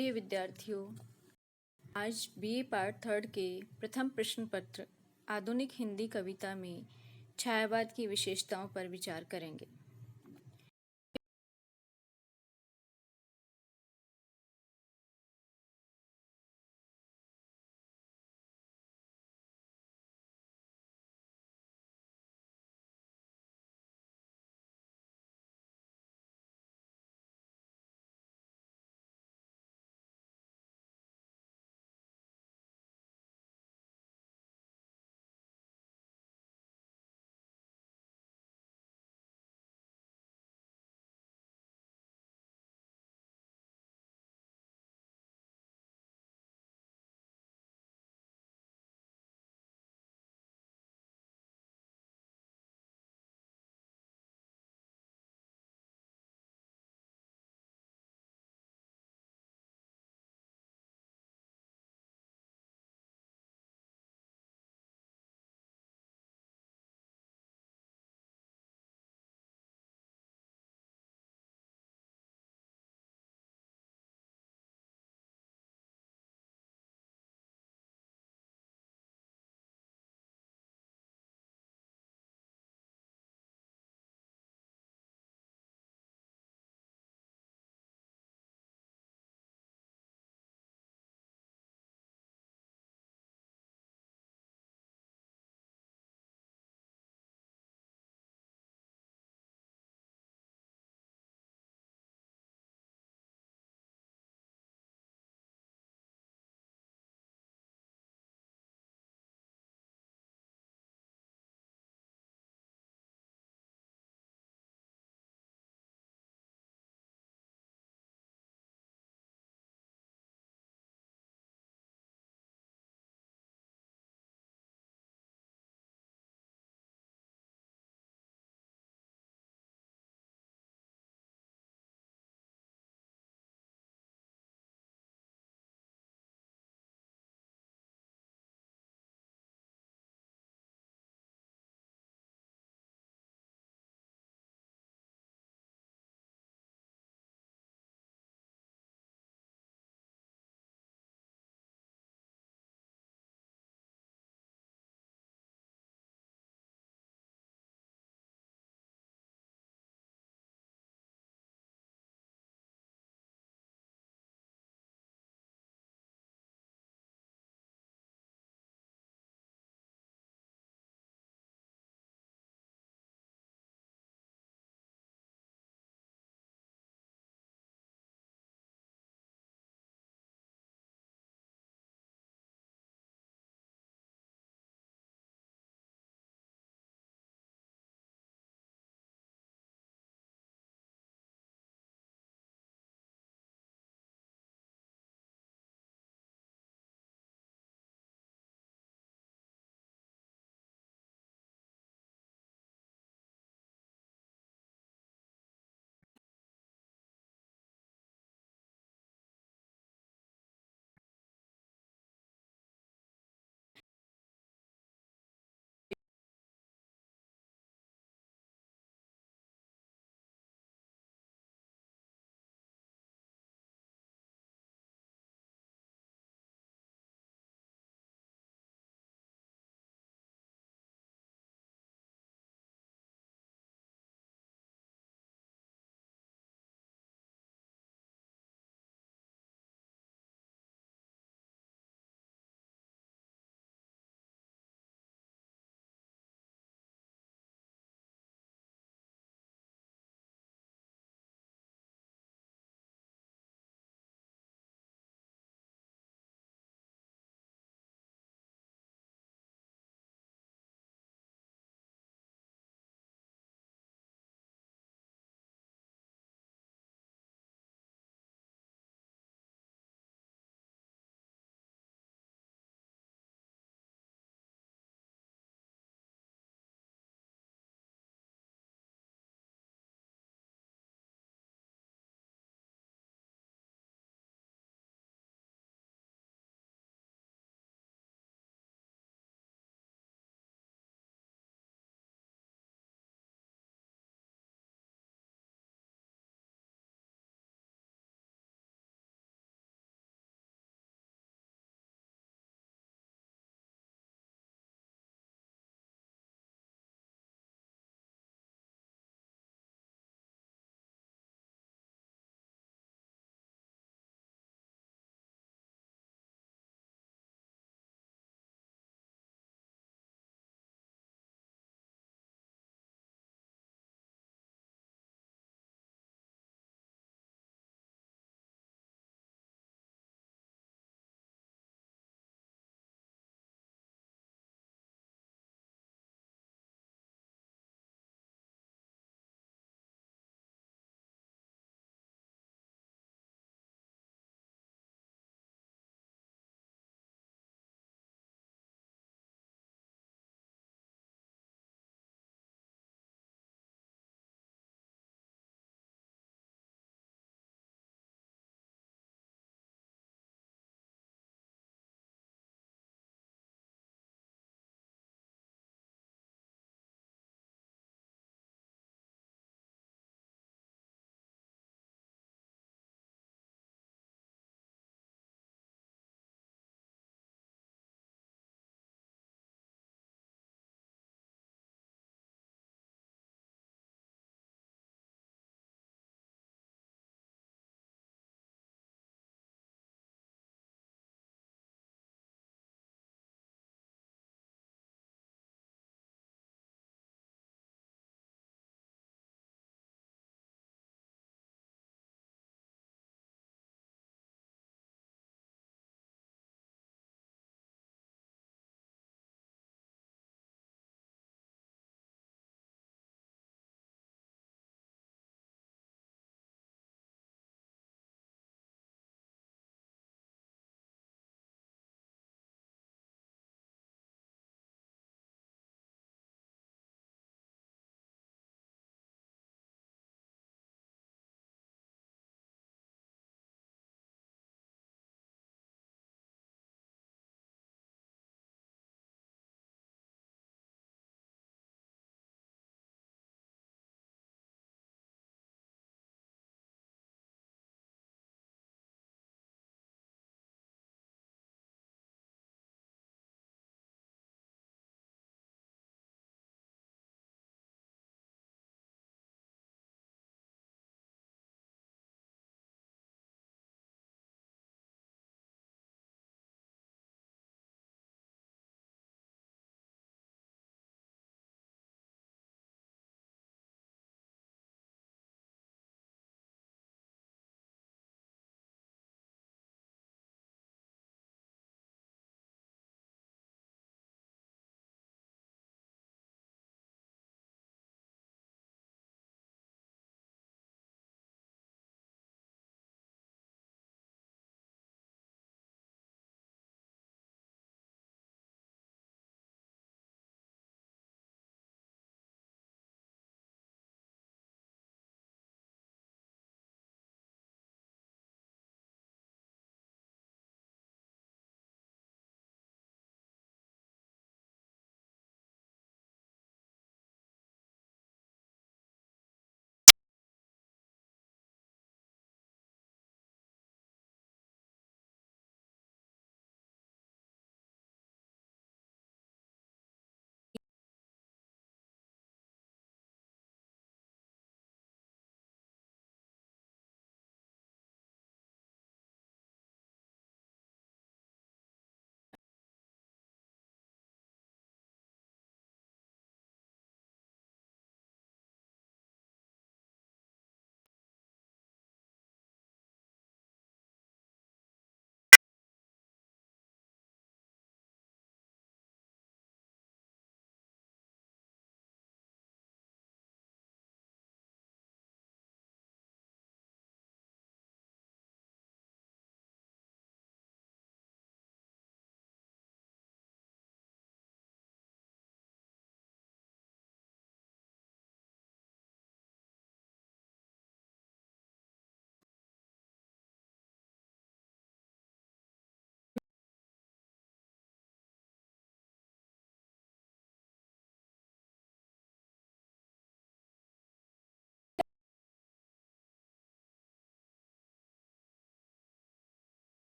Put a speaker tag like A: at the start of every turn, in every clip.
A: प्रिय विद्यार्थियों, आज बीए पार्ट थर्ड के प्रथम प्रश्न पत्र आधुनिक हिंदी कविता में छायावाद की विशेषताओं पर विचार करेंगे।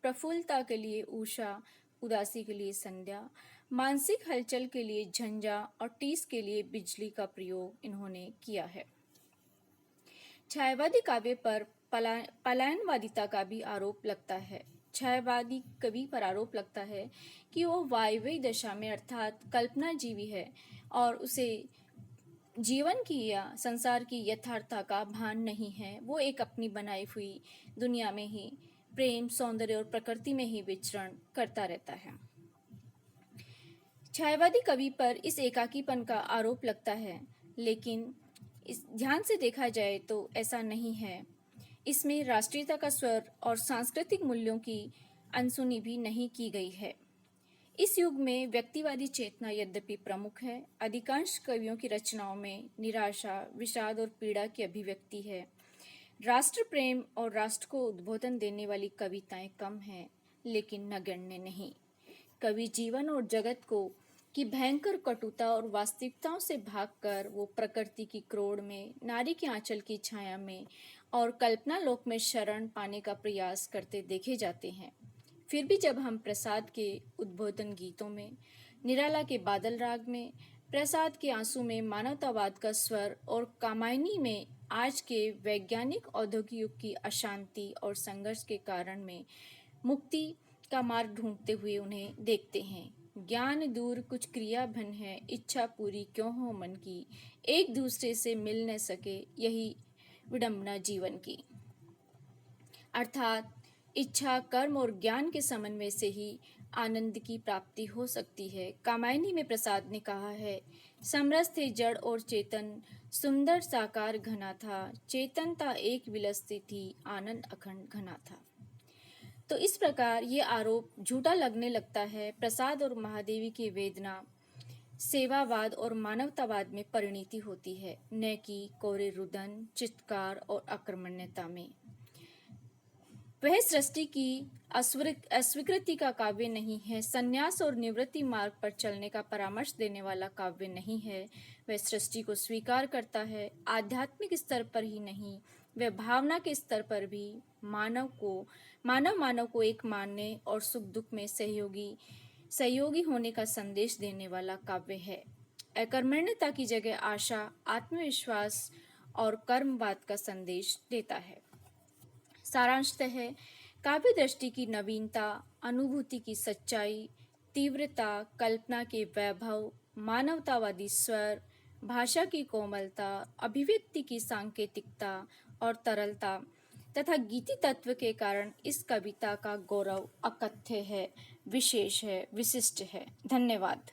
A: प्रफुल्लता के लिए उषा, उदासी के लिए संध्या, मानसिक हलचल के लिए झंझा और टीस के लिए बिजली का प्रयोग इन्होंने किया है। छायावादी काव्य पर पलायनवादिता का भी आरोप लगता है। छायावादी कवि पर आरोप लगता है कि वो वायवी दशा में अर्थात कल्पना जीवी है और उसे जीवन की या संसार की यथार्थता का भान नहीं है। वो एक अपनी बनाई हुई दुनिया में ही प्रेम, सौंदर्य और प्रकृति में ही विचरण करता रहता है। छायावादी कवि पर इस एकाकीपन का आरोप लगता है, लेकिन इस ध्यान से देखा जाए तो ऐसा नहीं है। इसमें राष्ट्रीयता का स्वर और सांस्कृतिक मूल्यों की अनसुनी भी नहीं की गई है। इस युग में व्यक्तिवादी चेतना यद्यपि प्रमुख है, अधिकांश कवियों की रचनाओं में निराशा, विषाद और पीड़ा की अभिव्यक्ति है। राष्ट्र प्रेम और राष्ट्र को उद्बोधन देने वाली कविताएं कम हैं, लेकिन नगण्य नहीं। कवि जीवन और जगत को की भयंकर कटुता और वास्तविकताओं से भागकर वो प्रकृति की क्रोड़ में, नारी के आंचल की छाया में और कल्पना लोक में शरण पाने का प्रयास करते देखे जाते हैं। फिर भी जब हम प्रसाद के उद्बोधन गीतों में, निराला के बादल राग में, प्रसाद के आंसू में मानवतावाद का स्वर और कामायनी में आज के वैज्ञानिक औद्योगिक युग की अशांति और संघर्ष के कारण में मुक्ति का मार्ग ढूंढते हुए उन्हें देखते हैं। ज्ञान दूर कुछ क्रिया भन है, इच्छा पूरी क्यों हो मन की, एक दूसरे से मिल न सके यही विडंबना जीवन की। अर्थात इच्छा, कर्म और ज्ञान के समन्वय से ही आनंद की प्राप्ति हो सकती है। कामायनी में प्रसाद ने कहा है, समरस थे जड़ और चेतन, सुंदर साकार घना था, चेतनता एक विलसती थी, आनंद अखंड घना था। तो इस प्रकार ये आरोप झूठा लगने लगता है। प्रसाद और महादेवी की वेदना सेवावाद और मानवतावाद में परिणति होती है, न कि कोरे रुदन, चित्कार और आक्रमण्यता में। वह सृष्टि की अस्वीकृति का काव्य नहीं है, संन्यास और निवृत्ति मार्ग पर चलने का परामर्श देने वाला काव्य नहीं है। वह सृष्टि को स्वीकार करता है, आध्यात्मिक स्तर पर ही नहीं, वह भावना के स्तर पर भी मानव को एक मानने और सुख दुख में सहयोगी होने का संदेश देने वाला काव्य है। अकर्मण्यता की जगह आशा, आत्मविश्वास और कर्मवाद का संदेश देता है। सारांशतः है, काव्य दृष्टि की नवीनता, अनुभूति की सच्चाई, तीव्रता, कल्पना के वैभव, मानवतावादी स्वर, भाषा की कोमलता, अभिव्यक्ति की सांकेतिकता और तरलता तथा गीति तत्व के कारण इस कविता का गौरव अकथ्य है, विशेष है, विशिष्ट है। धन्यवाद।